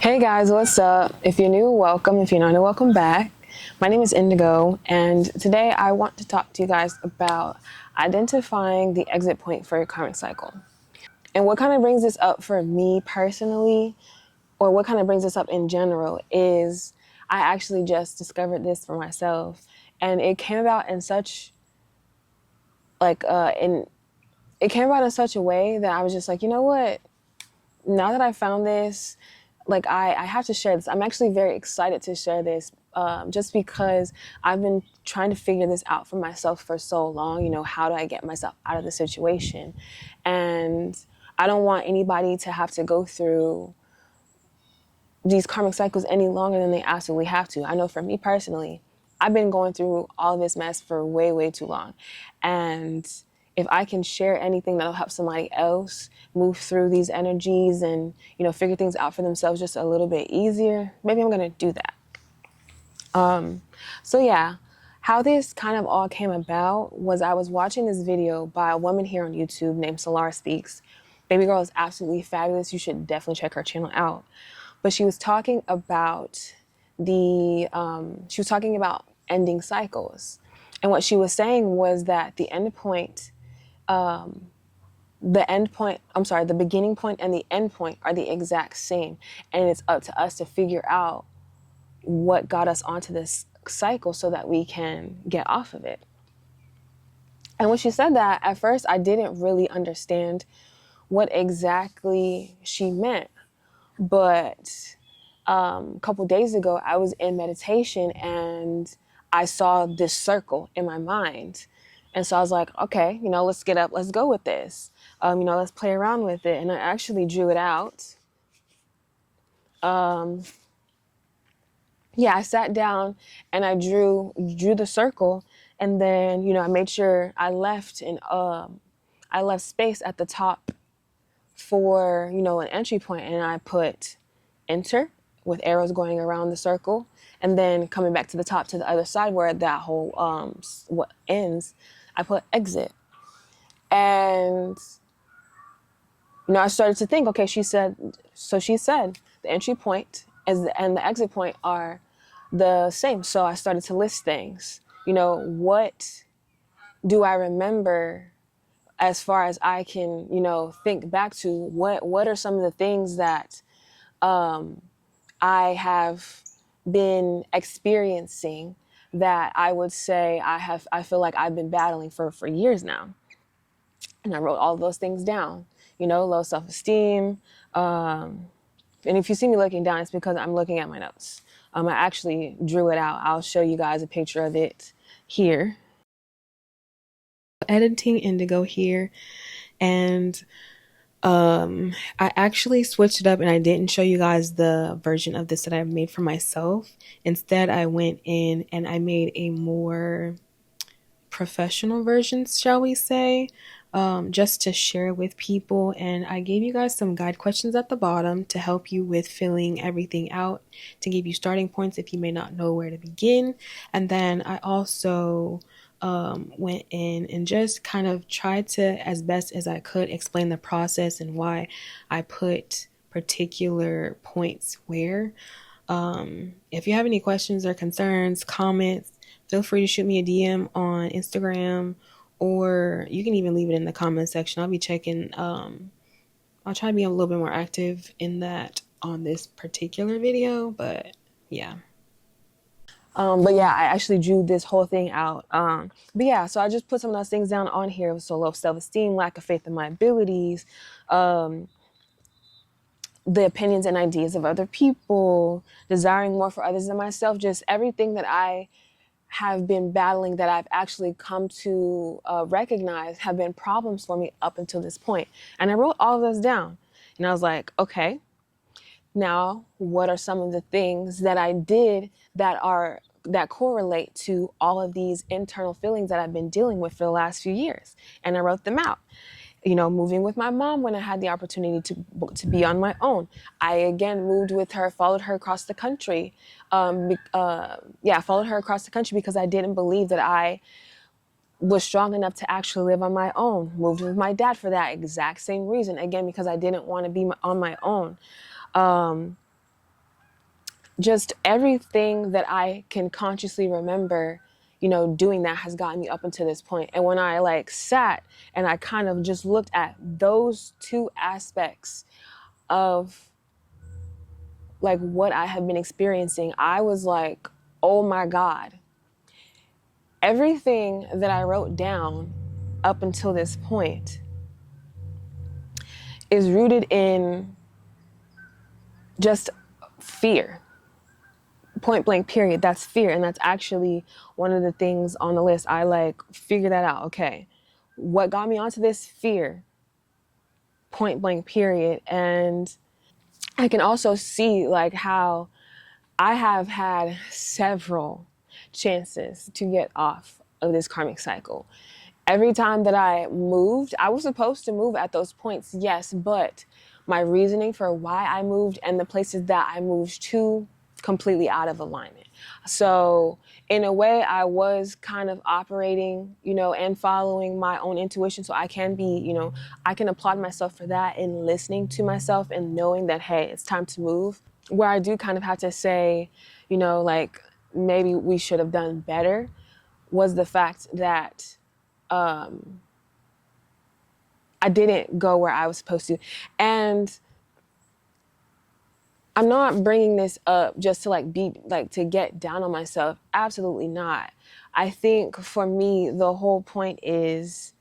Hey guys, what's up? If you're new, welcome. If you're not new, welcome back. My name is Indigo, and today I want to talk to you guys about identifying the exit point for your karmic cycle. And what kind of brings this up for me personally, or what kind of brings this up in general, is I actually just discovered this for myself, and it came about in such it came about in such a way that I was just like, you know what? Now that I found this, I have to share this. I'm actually very excited to share this just because I've been trying to figure this out for myself for so long. You know, how do I get myself out of the situation? And I don't want anybody to have to go through these karmic cycles any longer than they absolutely have to. I know for me personally, I've been going through all of this mess for way, way too long. And if I can share anything that'll help somebody else move through these energies and, figure things out for themselves just a little bit easier, maybe I'm going to do that. So yeah, how this kind of all came about was I was watching this video by a woman here on YouTube named Solar Speaks. Baby girl is absolutely fabulous. You should definitely check her channel out. But she was talking about ending cycles. And what she was saying was that the beginning point and the end point are the exact same. And it's up to us to figure out what got us onto this cycle so that we can get off of it. And when she said that, at first I didn't really understand what exactly she meant. But a couple days ago, I was in meditation and I saw this circle in my mind. And so I was like, okay, let's get up, let's go with this. Let's play around with it. And I actually drew it out. I sat down and I drew the circle, and then, I made sure I left space at the top for, an entry point, and I put enter with arrows going around the circle, and then coming back to the top to the other side where that whole what ends, I put exit. And I started to think, okay, she said the entry point and the exit point are the same. So I started to list things. What do I remember as far as I can, think back to? What are some of the things that I have been experiencing that I would say I feel like I've been battling for years now. And I wrote all of those things down, low self-esteem. And if you see me looking down, it's because I'm looking at my notes. I actually drew it out. I'll show you guys a picture of it here. Editing Indigo here. And I actually switched it up and I didn't show you guys the version of this that I made for myself. Instead, I went in and I made a more professional version, shall we say, just to share with people. And I gave you guys some guide questions at the bottom to help you with filling everything out, to give you starting points if you may not know where to begin. And then I also went in and just kind of tried to, as best as I could, explain the process and why I put particular points where. If you have any questions or concerns, comments, feel free to shoot me a DM on Instagram, or you can even leave it in the comment section. I'll be checking. I'll try to be a little bit more active in that on this particular video, but yeah. I actually drew this whole thing out. So I just put some of those things down on here. So low self-esteem, lack of faith in my abilities, the opinions and ideas of other people, desiring more for others than myself, just everything that I have been battling that I've actually come to recognize have been problems for me up until this point. And I wrote all of those down. And I was like, okay, now what are some of the things that I did that correlate to all of these internal feelings that I've been dealing with for the last few years? And I wrote them out. Moving with my mom when I had the opportunity to be on my own. I again moved with her, followed her across the country. Followed her across the country because I didn't believe that I was strong enough to actually live on my own. Moved with my dad for that exact same reason, again because I didn't want to be on my own. just everything that I can consciously remember, doing that has gotten me up until this point. And when I like sat and I kind of just looked at those two aspects of like what I have been experiencing, I was like, oh my God, everything that I wrote down up until this point is rooted in just fear. Point blank period. That's fear. And that's actually one of the things on the list. I like figure that out. Okay, what got me onto this? Fear. Point blank period. And I can also see like how I have had several chances to get off of this karmic cycle. Every time that I moved, I was supposed to move at those points, yes, but my reasoning for why I moved and the places that I moved to completely out of alignment. So in a way, I was kind of operating, and following my own intuition. So I can be, I can applaud myself for that in listening to myself and knowing that, hey, it's time to move. Where I do kind of have to say, like maybe we should have done better was the fact that I didn't go where I was supposed to. And I'm not bringing this up just to like be like to get down on myself. Absolutely not. I think for me, the whole point is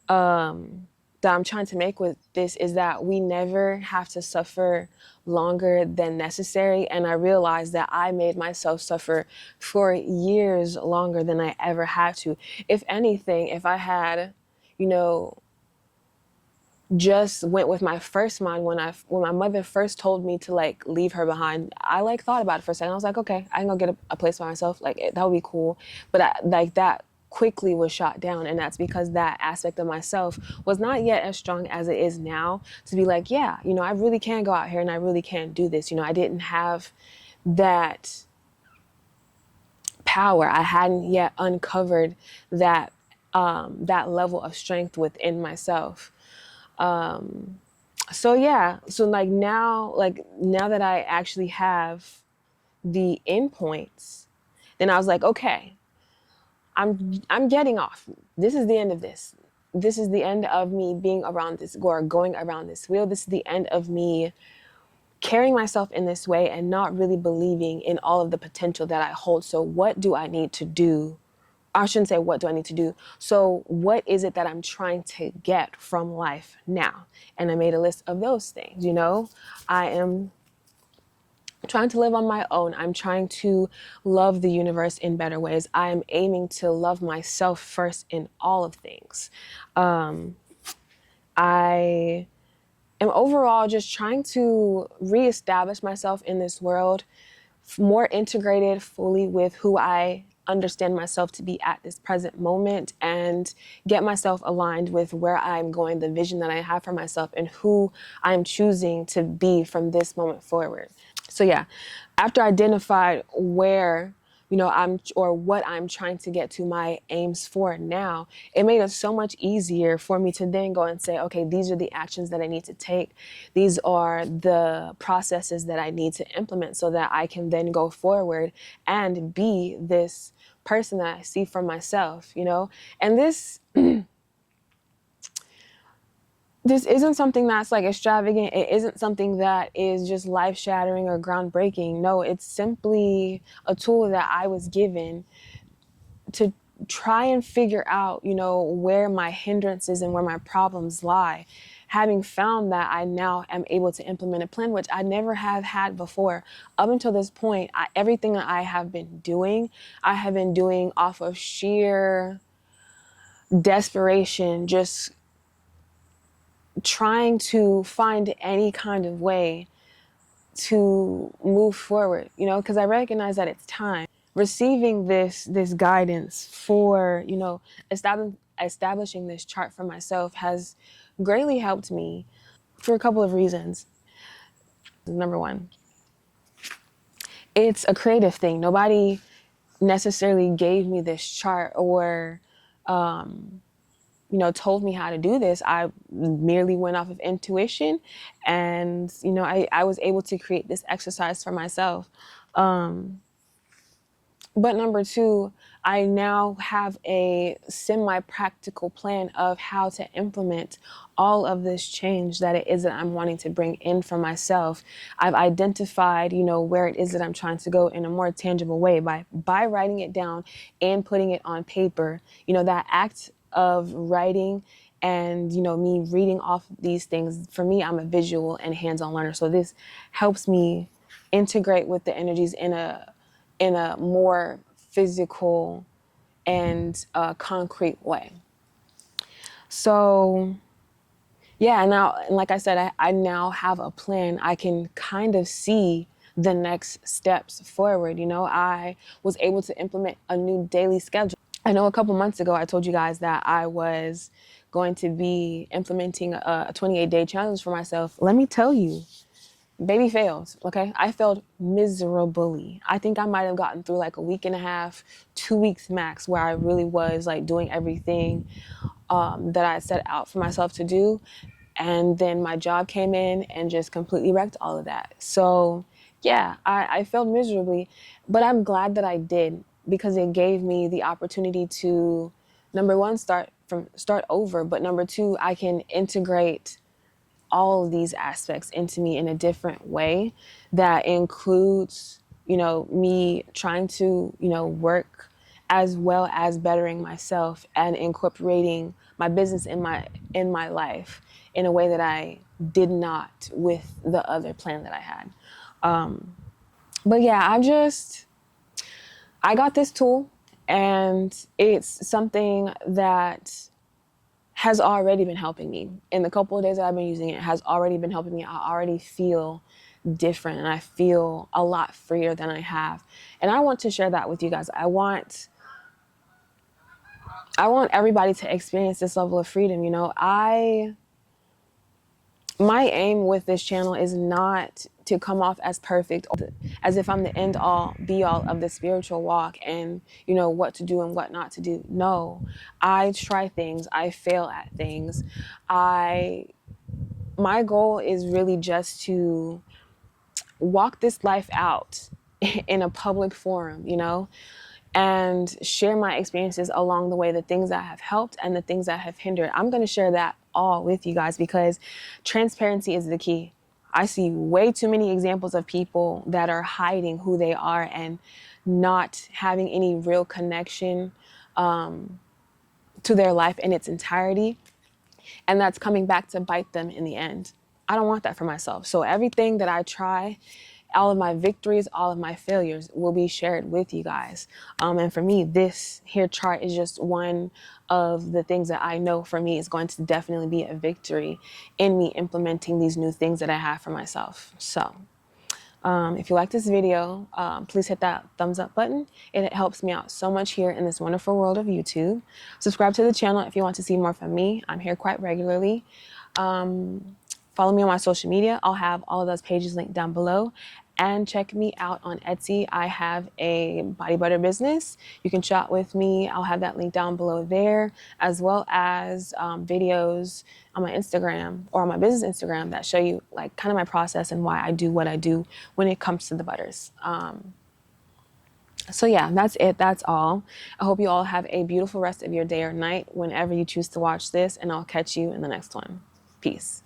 that I'm trying to make with this is that we never have to suffer longer than necessary. And I realized that I made myself suffer for years longer than I ever had to. If anything, if I had, just went with my first mind when my mother first told me to like leave her behind. I like thought about it for a second. I was like, okay, I can go get a place by myself. Like that would be cool. But like that quickly was shot down, and that's because that aspect of myself was not yet as strong as it is now to be like, yeah, I really can go out here and I really can do this. I didn't have that power. I hadn't yet uncovered that that level of strength within myself. So yeah, so now that I actually have the endpoints, then I was like, okay, I'm getting off. This is the end of this. This is the end of me being around this or going around this wheel. This is the end of me carrying myself in this way and not really believing in all of the potential that I hold. So what do I need to do? I shouldn't say what do I need to do. So what is it that I'm trying to get from life now? And I made a list of those things. I am trying to live on my own. I'm trying to love the universe in better ways. I am aiming to love myself first in all of things. I am overall just trying to reestablish myself in this world, more integrated fully with who I understand myself to be at this present moment, and get myself aligned with where I'm going, the vision that I have for myself, and who I'm choosing to be from this moment forward. So yeah, after I identified where what I'm trying to get to, my aims for now, it made it so much easier for me to then go and say, okay, these are the actions that I need to take. These are the processes that I need to implement so that I can then go forward and be this person that I see for myself, And this isn't something that's like extravagant. It isn't something that is just life shattering or groundbreaking. No, it's simply a tool that I was given to try and figure out, where my hindrances and where my problems lie. Having found that, I now am able to implement a plan, which I never have had before. Up until this point, everything that I have been doing off of sheer desperation, just trying to find any kind of way to move forward, because I recognize that it's time. Receiving this guidance for, establishing this chart for myself has greatly helped me for a couple of reasons. Number one, it's a creative thing. Nobody necessarily gave me this chart or told me how to do this. I merely went off of intuition, and I was able to create this exercise for myself. But number two, I now have a semi-practical plan of how to implement all of this change that it is that I'm wanting to bring in for myself. I've identified, where it is that I'm trying to go in a more tangible way by writing it down and putting it on paper. That act of writing and, me reading off these things, for me, I'm a visual and hands-on learner. So this helps me integrate with the energies in a more physical and concrete way. So yeah, now, and like I said, I now have a plan. I can kind of see the next steps forward. I was able to implement a new daily schedule. I know a couple months ago I told you guys that I was going to be implementing a 28-day challenge for myself. Let me tell you, baby failed. Okay. I failed miserably. I think I might have gotten through like a week and a half, 2 weeks max, where I really was like doing everything that I set out for myself to do. And then my job came in and just completely wrecked all of that. So yeah, I failed miserably, but I'm glad that I did, because it gave me the opportunity to, number one, start over. But number two, I can integrate all of these aspects into me in a different way that includes, me trying to, work as well as bettering myself and incorporating my business in my life in a way that I did not with the other plan that I had. But yeah, I got this tool, and it's something that has already been helping me. In the couple of days that I've been using it, has already been helping me. I already feel different, and I feel a lot freer than I have. And I want to share that with you guys. I want everybody to experience this level of freedom. My aim with this channel is not to come off as perfect, as if I'm the end all be all of the spiritual walk and, what to do and what not to do. No, I try things. I fail at things. My goal is really just to walk this life out in a public forum, and share my experiences along the way, the things that have helped and the things that have hindered. I'm going to share that all with you guys, because transparency is the key. I see way too many examples of people that are hiding who they are and not having any real connection to their life in its entirety. And that's coming back to bite them in the end. I don't want that for myself. So everything that I try, all of my victories, all of my failures will be shared with you guys. And for me, this here chart is just one of the things that I know for me is going to definitely be a victory in me implementing these new things that I have for myself. So if you like this video, please hit that thumbs up button. It helps me out so much here in this wonderful world of YouTube. Subscribe to the channel if you want to see more from me. I'm here quite regularly. Follow me on my social media. I'll have all of those pages linked down below. And check me out on Etsy. I have a body butter business. You can chat with me. I'll have that link down below there, as well as videos on my Instagram or on my business Instagram that show you like kind of my process and why I do what I do when it comes to the butters. So yeah, that's it. That's all. I hope you all have a beautiful rest of your day or night whenever you choose to watch this, and I'll catch you in the next one. Peace.